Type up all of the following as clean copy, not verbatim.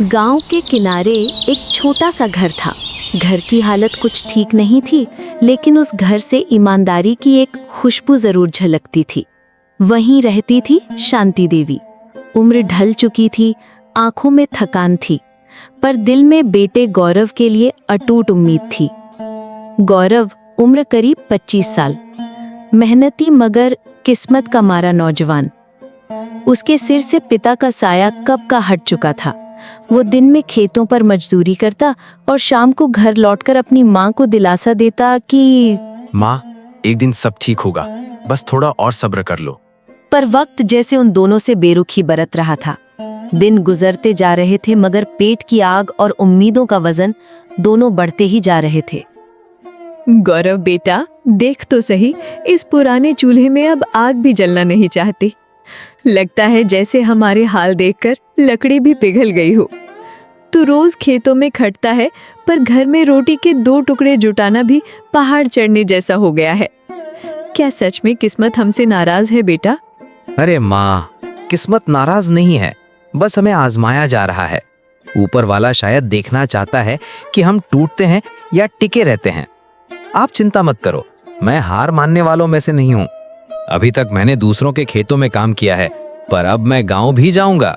गांव के किनारे एक छोटा सा घर था। घर की हालत कुछ ठीक नहीं थी, लेकिन उस घर से ईमानदारी की एक खुशबू जरूर झलकती थी। वहीं रहती थी शांति देवी। उम्र ढल चुकी थी, आंखों में थकान थी, पर दिल में बेटे गौरव के लिए अटूट उम्मीद थी। गौरव उम्र करीब 25 साल, मेहनती मगर किस्मत का मारा नौजवान। उसके सिर से पिता का साया कब का हट चुका था। वो दिन में खेतों पर मजदूरी करता और शाम को घर लौटकर अपनी माँ को दिलासा देता कि माँ, एक दिन सब ठीक होगा, बस थोड़ा और सब्र कर लो। पर वक्त जैसे उन दोनों से बेरुखी बरत रहा था। दिन गुजरते जा रहे थे, मगर पेट की आग और उम्मीदों का वजन दोनों बढ़ते ही जा रहे थे। गौरव बेटा, देख तो सही, इस पुराने चूल्हे में अब आग भी जलना नहीं चाहती। लगता है जैसे हमारे हाल देखकर लकड़ी भी पिघल गई हो। तू रोज खेतों में खटता है, पर घर में रोटी के 2 टुकड़े जुटाना भी पहाड़ चढ़ने जैसा हो गया है। क्या सच में किस्मत हमसे नाराज है बेटा? अरे माँ, किस्मत नाराज नहीं है, बस हमें आजमाया जा रहा है। ऊपर वाला शायद देखना चाहता है कि हम टूटते हैं या टिके रहते हैं। आप चिंता मत करो, मैं हार मानने वालों में से नहीं हूँ। अभी तक मैंने दूसरों के खेतों में काम किया है, पर अब मैं गांव भी जाऊंगा।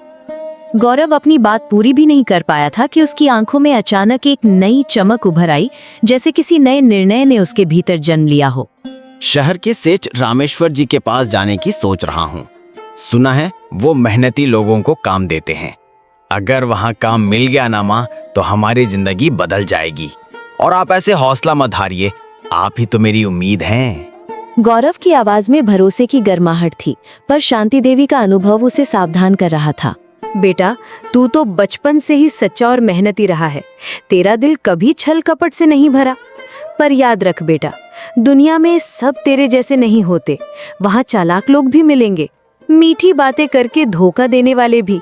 गौरव अपनी बात पूरी भी नहीं कर पाया था कि उसकी आंखों में अचानक एक नई चमक उभर आई, जैसे किसी नए निर्णय ने उसके भीतर जन्म लिया हो। शहर के सेठ रामेश्वर जी के पास जाने की सोच रहा हूँ। सुना है वो मेहनती लोगों को काम देते हैं। अगर वहाँ काम मिल गया ना माँ, तो हमारी जिंदगी बदल जाएगी। और आप ऐसे हौसला मत हारिए, आप ही तो मेरी उम्मीद हैं। गौरव की आवाज में भरोसे की गर्माहट थी, पर शांति देवी का अनुभव उसे सावधान कर रहा था। बेटा, तू तो बचपन से ही सच्चा और मेहनती रहा है। तेरा दिल कभी छल कपट से नहीं भरा। पर याद रख बेटा, दुनिया में सब तेरे जैसे नहीं होते। वहाँ चालाक लोग भी मिलेंगे, मीठी बातें करके धोखा देने वाले भी।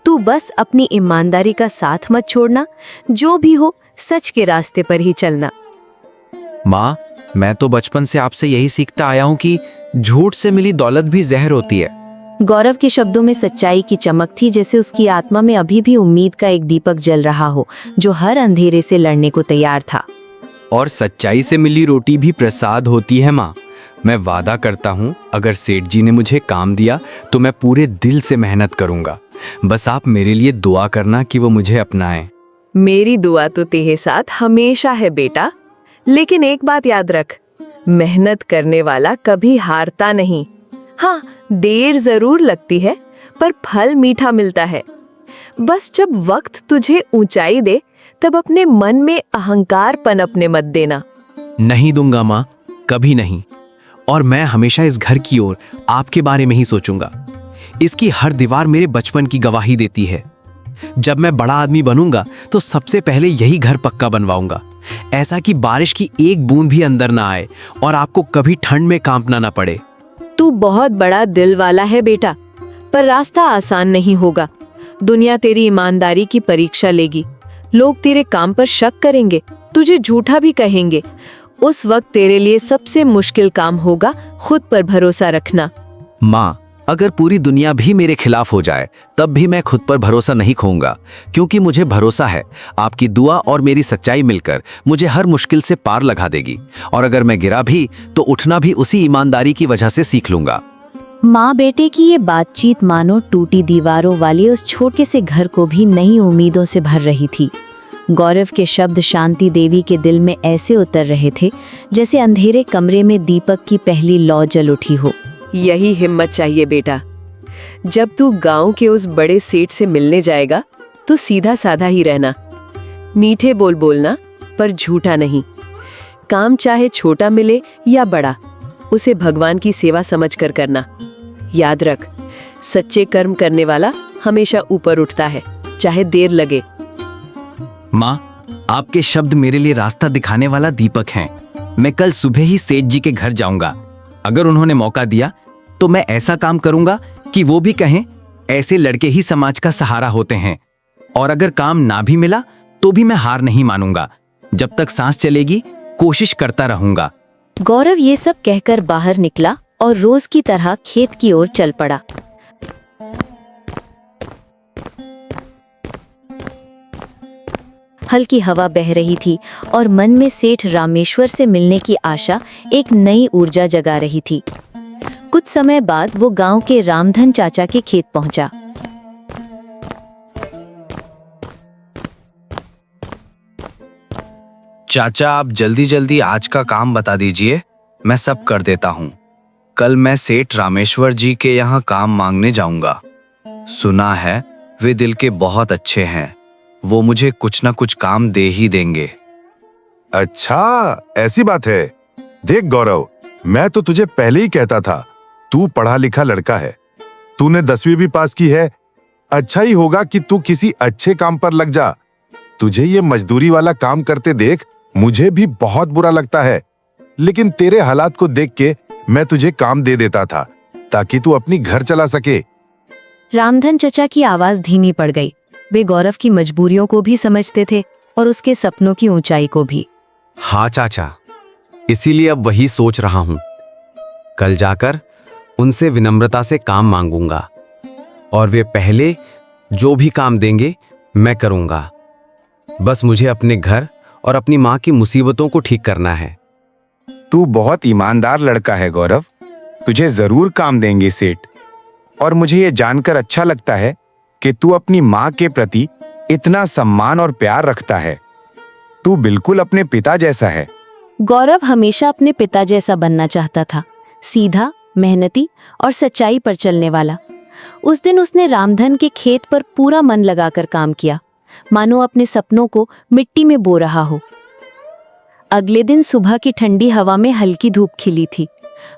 तू बस अपनी ईमानदारी का साथ मत छोड़ना। जो भी हो, सच के रास्ते पर ही चलना। माँ, मैं तो बचपन से आपसे यही सीखता आया हूँ कि झूठ से मिली दौलत भी जहर होती है। गौरव के शब्दों में सच्चाई की चमक थी, जैसे उसकी आत्मा में अभी भी उम्मीद का एक दीपक जल रहा हो, जो हर अंधेरे से लड़ने को तैयार था। और सच्चाई से मिली रोटी भी प्रसाद होती है माँ। मैं वादा करता हूँ, अगर सेठ जी ने मुझे काम दिया तो मैं पूरे दिल से मेहनत करूँगा। बस आप मेरे लिए दुआ करना कि वो मुझे अपनाएं। मेरी दुआ तो तेरे साथ हमेशा है बेटा, लेकिन एक बात याद रख, मेहनत करने वाला कभी हारता नहीं। हाँ, देर जरूर लगती है, पर फल मीठा मिलता है। बस जब वक्त तुझे ऊंचाई दे, तब अपने मन में अहंकार पनपने मत देना। नहीं दूंगा माँ, कभी नहीं। और मैं हमेशा इस घर की ओर आपके बारे में ही सोचूंगा। इसकी हर दीवार मेरे बचपन की गवाही देती है। जब मैं बड़ा आदमी बनूंगा तो सबसे पहले यही घर पक्का बनवाऊंगा, ऐसा कि बारिश की एक बूंद भी अंदर ना आए और आपको कभी ठंड में कांपना ना पड़े। तू बहुत बड़ा दिल वाला है बेटा, पर रास्ता आसान नहीं होगा। दुनिया तेरी ईमानदारी की परीक्षा लेगी। लोग तेरे काम पर शक करेंगे, तुझे झूठा भी कहेंगे। उस वक्त तेरे लिए सबसे मुश्किल काम होगा खुद पर भरोसा रखना। माँ, अगर पूरी दुनिया भी मेरे खिलाफ हो जाए, तब भी मैं खुद पर भरोसा नहीं खोऊंगा, क्योंकि मुझे भरोसा है आपकी दुआ और मेरी सच्चाई मिलकर मुझे हर मुश्किल से पार लगा देगी। और अगर मैं गिरा भी तो उठना भी उसी ईमानदारी की वजह से सीख लूंगा। माँ बेटे की ये बातचीत मानो टूटी दीवारों वाले उस छोटे से घर को भी नई उम्मीदों से भर रही थी। गौरव के शब्द शांति देवी के दिल में ऐसे उतर रहे थे, जैसे अंधेरे कमरे में दीपक की पहली लौ जल उठी हो। यही हिम्मत चाहिए बेटा। जब तू गांव के उस बड़े सेठ से मिलने जाएगा, तो सीधा साधा ही रहना। मीठे बोल बोलना, पर झूठा नहीं। काम चाहे छोटा मिले या बड़ा, उसे भगवान की सेवा समझकर करना। याद रख, सच्चे कर्म करने वाला हमेशा ऊपर उठता है, चाहे देर लगे। माँ, आपके शब्द मेरे लिए रास्ता दिखाने वाला दीपक हैं। मैं कल सुबह ही सेठ जी के घर जाऊंगा। अगर उन्होंने मौका दिया तो मैं ऐसा काम करूंगा कि वो भी कहें, ऐसे लड़के ही समाज का सहारा होते हैं। और अगर काम ना भी मिला तो भी मैं हार नहीं मानूंगा। जब तक सांस चलेगी, कोशिश करता रहूंगा। गौरव ये सब कहकर बाहर निकला और रोज की तरह खेत की ओर चल पड़ा। हल्की हवा बह रही थी और मन में सेठ रामेश्वर से मिलने की आशा एक नई ऊर्जा जगा रही थी। कुछ समय बाद वो गांव के रामधन चाचा के खेत पहुंचा। चाचा, आप जल्दी जल्दी आज का काम बता दीजिए, मैं सब कर देता हूँ। कल मैं सेठ रामेश्वर जी के यहाँ काम मांगने जाऊंगा। सुना है वे दिल के बहुत अच्छे हैं, वो मुझे कुछ ना कुछ काम दे ही देंगे। अच्छा, ऐसी बात है। देख गौरव, मैं तो तुझे पहले ही कहता था, तू पढ़ा लिखा लड़का है, तूने 10वीं भी पास की है। अच्छा ही होगा कि तू किसी अच्छे काम पर लग जा। तुझे ये मजदूरी वाला काम करते देख मुझे भी बहुत बुरा लगता है, लेकिन तेरे हालात को देख के मैं तुझे काम दे देता था ताकि तू अपनी घर चला सके। रामधन चचा की आवाज धीमी पड़ गई। वे गौरव की मजबूरियों को भी समझते थे और उसके सपनों की ऊंचाई को भी। हाँ चाचा, इसीलिए अब वही सोच रहा हूँ। कल जाकर उनसे विनम्रता से काम मांगूंगा और वे पहले जो भी काम देंगे मैं करूंगा। बस मुझे अपने घर और अपनी माँ की मुसीबतों को ठीक करना है। तू बहुत ईमानदार लड़का है गौरव, तुझे जरूर काम देंगे सेठ। और मुझे ये जानकर अच्छा लगता है कि तू अपनी माँ के प्रति इतना सम्मान और प्यार रखता है। तू बिल्कुल अपने पिता जैसा है। गौरव हमेशा अपने पिता जैसा बनना चाहता था, सीधा, मेहनती और सच्चाई पर चलने वाला। उस दिन उसने रामधन के खेत पर पूरा मन लगाकर काम किया, मानो अपने सपनों को मिट्टी में बो रहा हो। अगले दिन सुबह की ठंडी हवा में हल्की धूप खिली थी।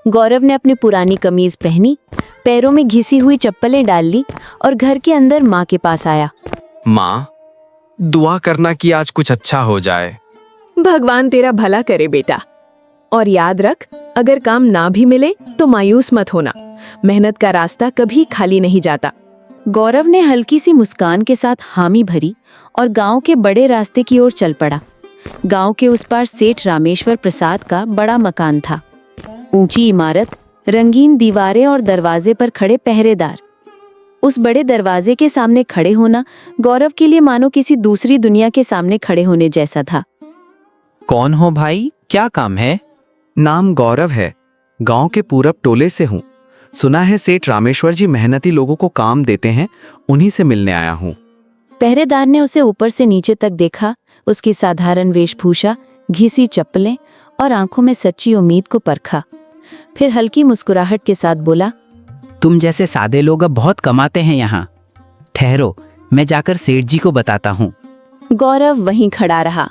गौरव ने अपनी पुरानी कमीज पहनी, पैरों में घिसी हुई चप्पलें डाल ली और घर के अंदर माँ के पास आया। माँ, दुआ करना कि आज कुछ अच्छा हो जाए। भगवान तेरा भला करे बेटा, और याद रख, अगर काम ना भी मिले तो मायूस मत होना। मेहनत का रास्ता कभी खाली नहीं जाता। गौरव ने हल्की सी मुस्कान के साथ हामी भरी और गांव के बड़े रास्ते की ओर चल पड़ा। गांव के उस पार सेठ रामेश्वर प्रसाद का बड़ा मकान था। ऊंची इमारत, रंगीन दीवारें और दरवाजे पर खड़े पहरेदार। उस बड़े दरवाजे के सामने खड़े होना गौरव के लिए मानो किसी दूसरी दुनिया के सामने खड़े होने जैसा था। कौन हो भाई, क्या काम है? नाम गौरव है, गांव के पूरब टोले से हूँ। सुना है सेठ रामेश्वर जी मेहनती लोगों को काम देते हैं, उन्हीं से मिलने आया हूँ। पहरेदार ने उसे ऊपर से नीचे तक देखा। उसकी साधारण वेशभूषा, घिसी चप्पलें और आंखों में सच्ची उम्मीद को परखा। फिर हल्की मुस्कुराहट के साथ बोला, तुम जैसे सादे लोग अब बहुत कमाते हैं यहाँ। ठहरो, मैं जाकर सेठ जी को बताता हूँ। गौरव वहीं खड़ा रहा।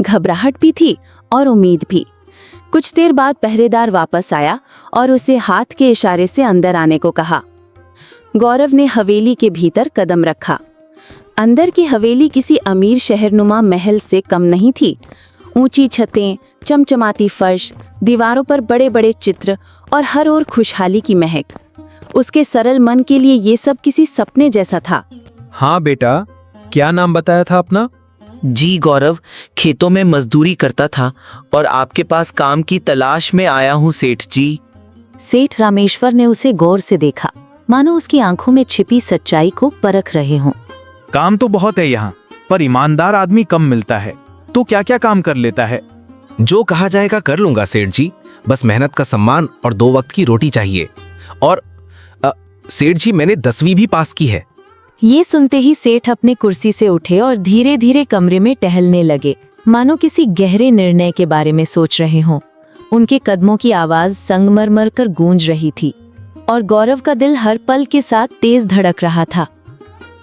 घबराहट भी थी और उम्मीद भी। कुछ देर बाद पहरेदार वापस आया और उसे हाथ के इशारे से अंदर आने को कहा। गौरव ने हवेली के भीतर कदम रखा। अंदर की हवेली किसी अमीर शहरनुमा महल से कम नहीं थी। ऊंची छतें, चमचमाती फर्श, दीवारों पर बड़े बड़े चित्र और हर ओर खुशहाली की महक। उसके सरल मन के लिए ये सब किसी सपने जैसा था। हाँ बेटा, क्या नाम बताया था अपना? जी गौरव, खेतों में मजदूरी करता था और आपके पास काम की तलाश में आया हूँ सेठ जी। सेठ रामेश्वर ने उसे गौर से देखा, मानो उसकी आंखों में छिपी सच्चाई को परख रहे हों। काम तो बहुत है यहाँ, पर ईमानदार आदमी कम मिलता है। तो क्या क्या काम कर लेता है? जो कहा जाएगा कर लूंगा सेठ जी, बस मेहनत का सम्मान और 2 वक्त की रोटी चाहिए। और सेठ जी, मैंने 10वीं भी पास की है। ये सुनते ही सेठ अपने कुर्सी से उठे और धीरे धीरे कमरे में टहलने लगे, मानो किसी गहरे निर्णय के बारे में सोच रहे हों। उनके कदमों की आवाज संगमरमर कर गूंज रही थी और गौरव का दिल हर पल के साथ तेज धड़क रहा था।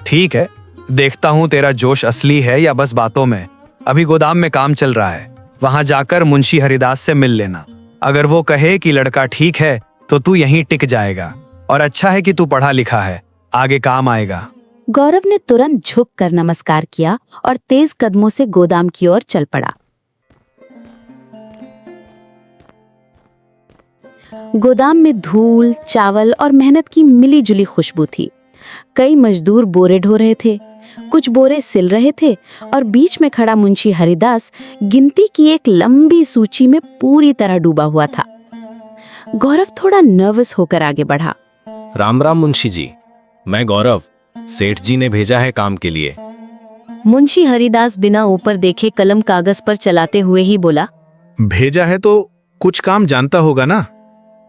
ठीक है, देखता हूँ तेरा जोश असली है या बस बातों में। अभी गोदाम में काम चल रहा है, वहां जाकर मुंशी हरिदास से मिल लेना। अगर वो कहे कि लड़का ठीक है तो तू यहीं टिक जाएगा, और अच्छा है कि तू पढ़ा लिखा है, आगे काम आएगा। गौरव ने तुरंत झुककर नमस्कार किया और तेज कदमों से गोदाम की ओर चल पड़ा। गोदाम में धूल, चावल और मेहनत की मिली जुली खुशबू थी। कई मजदूर बोरे ढो रहे थे, कुछ बोरे सिल रहे थे और बीच में खड़ा मुंशी हरिदास गिनती की एक लंबी सूची में पूरी तरह डूबा हुआ था। गौरव थोड़ा नर्वस होकर आगे बढ़ा। राम राम मुंशी जी, मैं गौरव, सेठ जी ने भेजा है काम के लिए। मुंशी हरिदास बिना ऊपर देखे कलम कागज पर चलाते हुए ही बोला। भेजा है तो कुछ काम जानता होगा ना।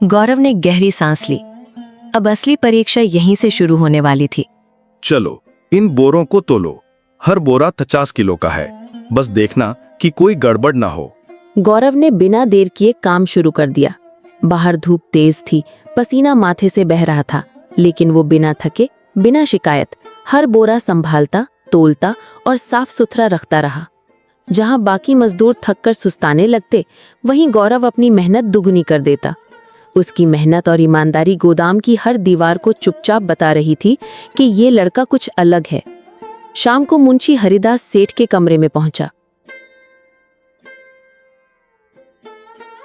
गौरव ने गहरी सांस ली। अब असली परीक्षा यहीं से शुरू होने वाली थी। चलो इन बोरों को तोलो, हर बोरा 50 किलो का है, बस देखना कि कोई गड़बड़ ना हो। गौरव ने बिना देर किए काम शुरू कर दिया। बाहर धूप तेज थी, पसीना माथे से बह रहा था, लेकिन वो बिना थके, बिना शिकायत हर बोरा संभालता, तोलता और साफ सुथरा रखता रहा। जहां बाकी मजदूर थककर सुस्ताने लगते, वहीं गौरव अपनी मेहनत दुगनी कर देता। उसकी मेहनत और ईमानदारी गोदाम की हर दीवार को चुपचाप बता रही थी कि ये लड़का कुछ अलग है। शाम को मुंशी हरिदास सेठ के कमरे में पहुंचा।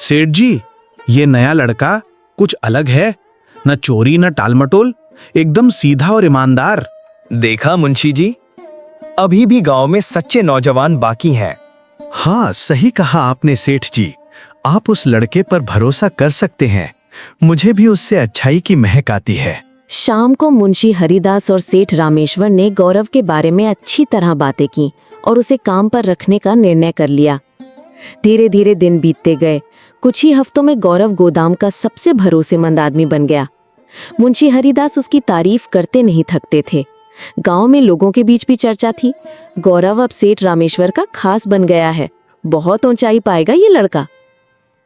सेठ जी, ये नया लड़का कुछ अलग है, न चोरी न टालमटोल, एकदम सीधा और ईमानदार। देखा मुंशी जी, अभी भी गांव में सच्चे नौजवान बाकी हैं। हाँ, सही कहा आपने सेठ जी, आप उस लड़के पर भरोसा कर सकते हैं। मुझे भी उससे अच्छाई की महक आती है। शाम को मुंशी हरिदास और सेठ रामेश्वर ने गौरव के बारे में अच्छी तरह बातें की और उसे काम पर रखने का निर्णय कर लिया। धीरे धीरे दिन बीतते गए। कुछ ही हफ्तों में गौरव गोदाम का सबसे भरोसेमंद आदमी बन गया। मुंशी हरिदास उसकी तारीफ करते नहीं थकते थे। गांव में लोगों के बीच भी चर्चा थी, गौरव अब सेठ रामेश्वर का खास बन गया है, बहुत ऊंचाई पाएगा ये लड़का।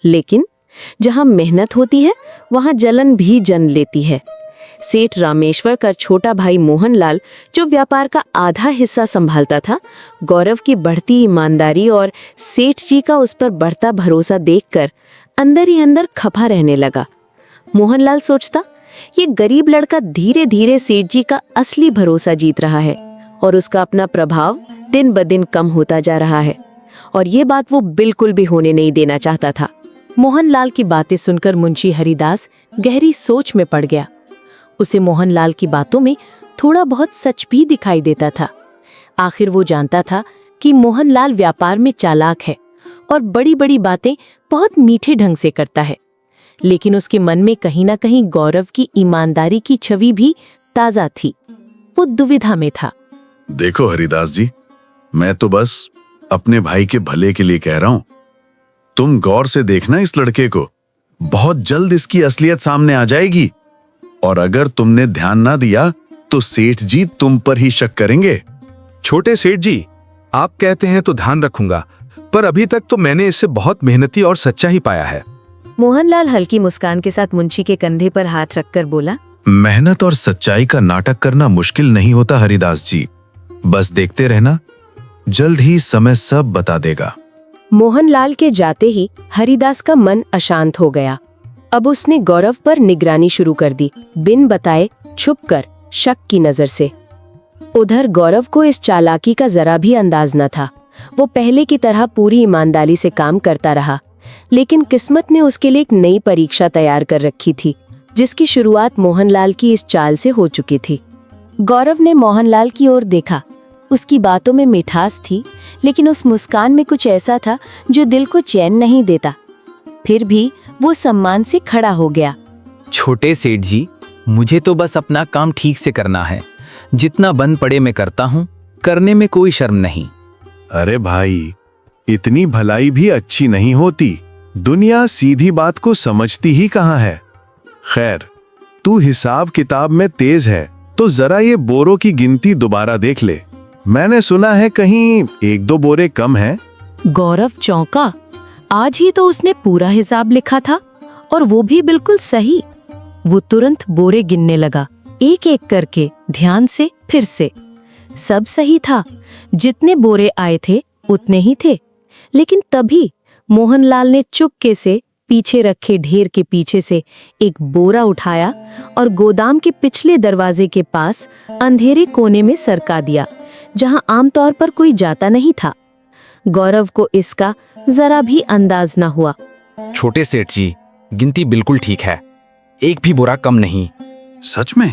लेकिन जहां मेहनत होती है, वहां जलन भी जन्म लेती है। सेठ रामेश्वर का छोटा भाई मोहनलाल, जो व्यापार का आधा हिस्सा संभालता था, गौरव की बढ़ती ईमानदारी और सेठ जी का उस पर बढ़ता भरोसा देखकर अंदर ही अंदर खफा रहने लगा। मोहनलाल सोचता, ये गरीब लड़का धीरे धीरे सेठ जी का असली भरोसा जीत रहा है और उसका अपना प्रभाव दिन ब दिन कम होता जा रहा है, और ये बात वो बिल्कुल भी होने नहीं देना चाहता था। मोहनलाल की बातें सुनकर मुंशी हरिदास गहरी सोच में पड़ गया। उसे मोहनलाल की बातों में थोड़ा बहुत सच भी दिखाई देता था। आखिर वो जानता था कि मोहनलाल व्यापार में चालाक है और बड़ी बड़ी बातें बहुत मीठे ढंग से करता है, लेकिन उसके मन में कहीं ना कहीं गौरव की ईमानदारी की छवि भी ताजा थी। वो दुविधा में था। देखो हरिदास जी, मैं तो बस अपने भाई के भले के लिए कह रहा हूं। तुम गौर से देखना इस लड़के को, बहुत जल्द इसकी असलियत सामने आ जाएगी, और अगर तुमने ध्यान ना दिया तो सेठ जी तुम पर ही शक करेंगे। छोटे सेठ जी, आप कहते हैं तो ध्यान रखूंगा, पर अभी तक तो मैंने इससे बहुत मेहनती और सच्चा ही पाया है। मोहनलाल हल्की मुस्कान के साथ मुंशी के कंधे पर हाथ रखकर बोला। मेहनत और सच्चाई का नाटक करना मुश्किल नहीं होता हरिदास जी, बस देखते रहना, जल्द ही समय सब बता देगा। मोहनलाल के जाते ही हरिदास का मन अशांत हो गया। अब उसने गौरव पर निगरानी शुरू कर दी, बिन बताए, छुपकर, शक की नजर से। उधर गौरव को इस चालाकी का जरा भी अंदाज न था। वो पहले की तरह पूरी ईमानदारी से काम करता रहा, लेकिन किस्मत ने उसके लिए एक नई परीक्षा तैयार कर रखी थी, जिसकी शुरुआत मोहनलाल की इस चाल से हो चुकी थी। गौरव ने मोहनलाल की ओर देखा। उसकी बातों में मिठास थी, लेकिन उस मुस्कान में कुछ ऐसा था जो दिल को चैन नहीं देता। फिर भी वो सम्मान से खड़ा हो गया। छोटे सेठ जी, मुझे तो बस अपना काम ठीक से करना है। जितना बन पड़े मैं करता हूँ, करने में कोई शर्म नहीं। अरे भाई, इतनी भलाई भी अच्छी नहीं होती। दुनिया सीधी बात को समझती ही कहाँ है। खैर, तू हिसाब किताब में तेज है तो जरा ये बोरों की गिनती दोबारा देख ले। मैंने सुना है कहीं 1-2 बोरे कम हैं। गौरव चौंका। आज ही तो उसने पूरा हिसाब लिखा था, और वो भी बिल्कुल सही। वो तुरंत बोरे गिनने लगा, एक एक करके, ध्यान से, फिर से। सब सही था, जितने बोरे आए थे उतने ही थे। लेकिन तभी मोहनलाल ने चुपके से पीछे रखे ढेर के पीछे से एक बोरा उठाया और गोदाम के पिछले दरवाजे के पास अंधेरे कोने में सरका दिया, जहां आमतौर पर कोई जाता नहीं था। गौरव को इसका जरा भी अंदाज न हुआ। छोटे सेठ जी, गिनती बिल्कुल ठीक है, एक भी बोरा कम नहीं। सच में?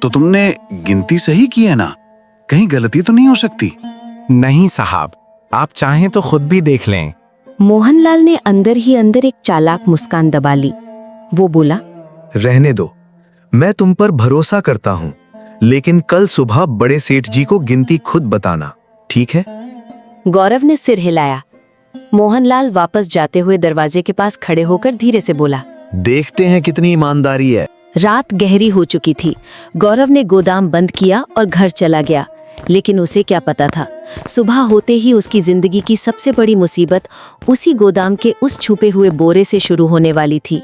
तो तुमने गिनती सही की है ना? कहीं गलती तो नहीं हो सकती? नहीं साहब, आप चाहें तो खुद भी देख लें। मोहनलाल ने अंदर ही अंदर एक चालाक मुस्कान दबा ली। वो बोला, रहने दो, मैं तुम पर भरोसा करता हूँ, लेकिन कल सुबह बड़े सेठ जी को गिनती खुद बताना, ठीक है? गौरव ने सिर हिलाया। मोहनलाल वापस जाते हुए दरवाजे के पास खड़े होकर धीरे से बोला, देखते हैं कितनी ईमानदारी है। रात गहरी हो चुकी थी। गौरव ने गोदाम बंद किया और घर चला गया, लेकिन उसे क्या पता था, सुबह होते ही उसकी जिंदगी की सबसे बड़ी मुसीबत उसी गोदाम के उस छुपे हुए बोरे से शुरू होने वाली थी।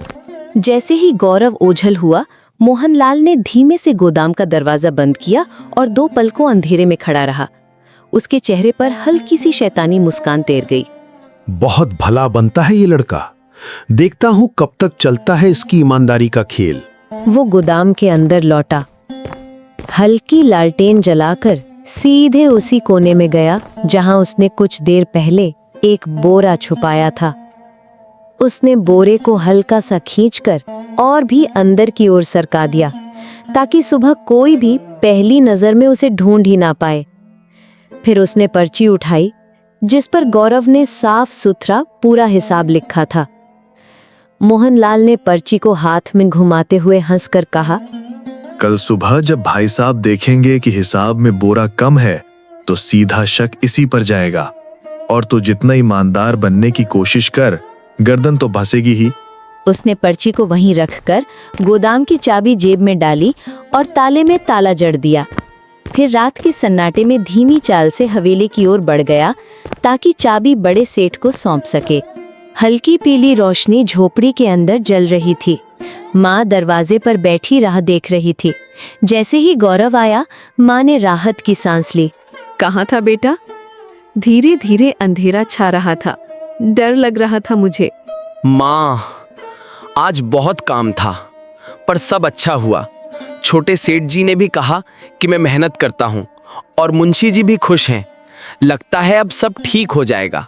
जैसे ही गौरव ओझल हुआ, मोहनलाल ने धीमे से गोदाम का दरवाजा बंद किया और 2 पल को अंधेरे में खड़ा रहा। उसके चेहरे पर हल्की सी शैतानी मुस्कान तैर गई। बहुत भला बनता है ये लड़का, देखता हूँ कब तक चलता है इसकी ईमानदारी का खेल। वो गोदाम के अंदर लौटा, हल्की लालटेन जलाकर सीधे उसी कोने में गया जहां उसने कुछ देर पहले एक बोरा छुपाया था। उसने बोरे को हल्का सा खींचकर और भी अंदर की ओर सरका दिया, ताकि सुबह कोई भी पहली नजर में उसे ढूंढ ही ना पाए। फिर उसने पर्ची उठाई जिस पर गौरव ने साफ सुथरा पूरा हिसाब लिखा था। मोहनलाल ने पर्ची को हाथ में घुमाते हुए हंसकर कहा, कल सुबह जब भाई साहब देखेंगे कि हिसाब में बोरा कम है तो सीधा शक इसी पर जाएगा, और तू जितना ईमानदार बनने की कोशिश कर, गर्दन तो भसेगी ही। उसने पर्ची को वहीं रखकर गोदाम की चाबी जेब में डाली और ताले में ताला जड़ दिया। फिर रात के सन्नाटे में धीमी चाल से हवेली की ओर बढ़ गया ताकि चाबी बड़े सेठ को सौंप सके। हल्की पीली रोशनी झोपड़ी के अंदर जल रही थी। माँ दरवाजे पर बैठी राह देख रही थी। जैसे ही गौरव आया, माँ ने राहत की सांस ली। कहाँ था बेटा? धीरे धीरे अंधेरा छा रहा था, डर लग रहा था मुझे। माँ, आज बहुत काम था, पर सब अच्छा हुआ। छोटे सेठ जी ने भी कहा कि मैं मेहनत करता हूँ और मुंशी जी भी खुश हैं। लगता है अब सब ठीक हो जाएगा।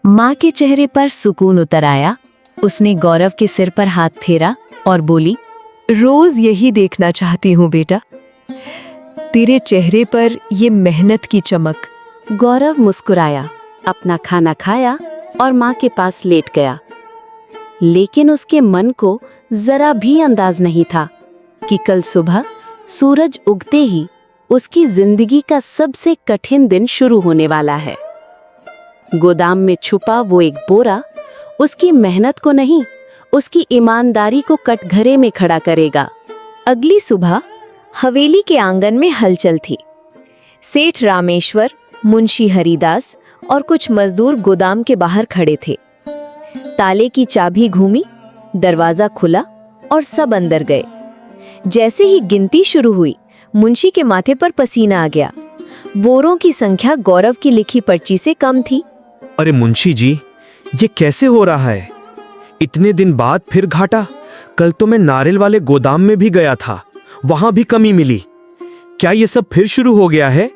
माँ के चेहरे पर सुकून उतर आया। उसने गौरव के सिर पर हाथ फेरा और बोली, रोज यही देखना चाहती हूँ बेटा, तेरे चेहरे पर ये मेहनत की चमक। गौरव मुस्कुराया, अपना खाना खाया और माँ के पास लेट गया। लेकिन उसके मन को जरा भी अंदाज नहीं था कि कल सुबह सूरज उगते ही उसकी जिंदगी का सबसे कठिन दिन शुरू होने वाला है। गोदाम में छुपा वो एक बोरा उसकी मेहनत को नहीं, उसकी ईमानदारी को कटघरे में खड़ा करेगा। अगली सुबह हवेली के आंगन में हलचल थी। सेठ रामेश्वर, मुंशी हरिदास और कुछ मजदूर गोदाम के बाहर खड़े थे। ताले की चाबी घूमी, दरवाजा खुला और सब अंदर गए। जैसे ही गिनती शुरू हुई, मुंशी के माथे पर पसीना आ गया। बोरों की संख्या गौरव की लिखी पर्ची से कम थी। अरे मुंशी जी, ये कैसे हो रहा है? इतने दिन बाद फिर घाटा। कल तो मैं नारियल वाले गोदाम में भी गया था, वहां भी कमी मिली। क्या ये सब फिर शुरू हो गया है?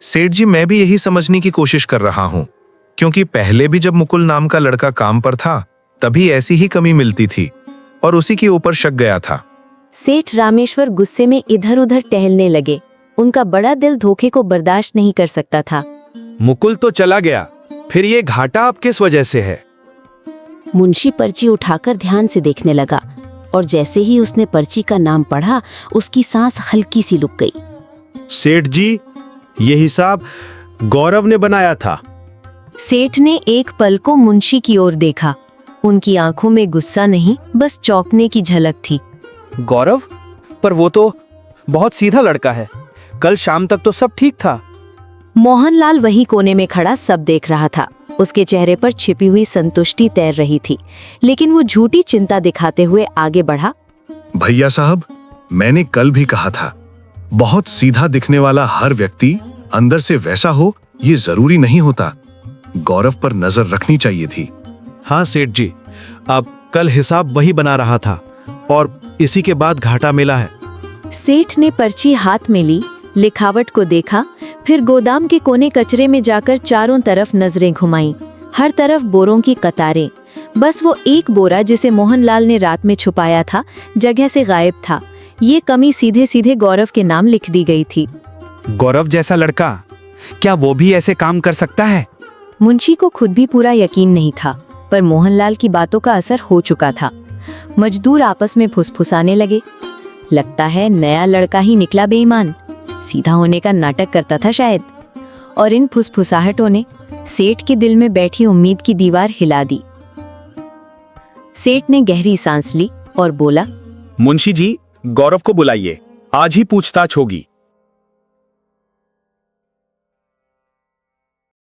सेठ जी, मैं भी यही समझने की कोशिश कर रहा हूँ, क्योंकि पहले भी जब मुकुल नाम का लड़का काम पर था तभी ऐसी ही कमी मिलती थी और उसी के ऊपर शक गया था। सेठ रामेश्वर गुस्से में इधर उधर टहलने लगे। उनका बड़ा दिल धोखे को बर्दाश्त नहीं कर सकता था। मुकुल तो चला गया, फिर ये घाटा आप किस वजह से है? मुंशी पर्ची उठाकर ध्यान से देखने लगा और जैसे ही उसने पर्ची का नाम पढ़ा, उसकी सांस हल्की सी रुक गई। सेठ जी, ये हिसाब गौरव ने बनाया था। सेठ ने एक पल को मुंशी की ओर देखा। उनकी आंखों में गुस्सा नहीं, बस चौंकने की झलक थी। गौरव? पर वो तो बहुत सीधा लड़का है, कल शाम तक तो सब ठीक था। मोहनलाल वही कोने में खड़ा सब देख रहा था। उसके चेहरे पर छिपी हुई संतुष्टि तैर रही थी, लेकिन वो झूठी चिंता दिखाते हुए आगे बढ़ा। भैया साहब, मैंने कल भी कहा था, बहुत सीधा दिखने वाला हर व्यक्ति अंदर से वैसा हो ये जरूरी नहीं होता। गौरव पर नजर रखनी चाहिए थी। हाँ सेठ जी, अब कल हिसाब वही बना रहा था और इसी के बाद घाटा मिला है। सेठ ने पर्ची हाथ में ली, लिखावट को देखा, फिर गोदाम के कोने कचरे में जाकर चारों तरफ नजरें घुमाईं। हर तरफ बोरों की कतारें। बस वो एक बोरा जिसे मोहनलाल ने रात में छुपाया था, जगह से गायब था। ये कमी सीधे सीधे गौरव के नाम लिख दी गई थी। गौरव जैसा लड़का, क्या वो भी ऐसे काम कर सकता है? मुंशी को खुद भी पूरा यकीन नहीं था, पर मोहनलाल की बातों का असर हो चुका था। मजदूर आपस में फुसफुसाने लगे। लगता है नया लड़का ही निकला बेईमान, सीधा होने का नाटक करता था शायद। और इन फुसफुसाहटों ने सेठ के दिल में बैठी उम्मीद की दीवार हिला दी। सेठ ने गहरी सांस ली और बोला, मुंशी जी, गौरव को बुलाइए, आज ही पूछताछ होगी।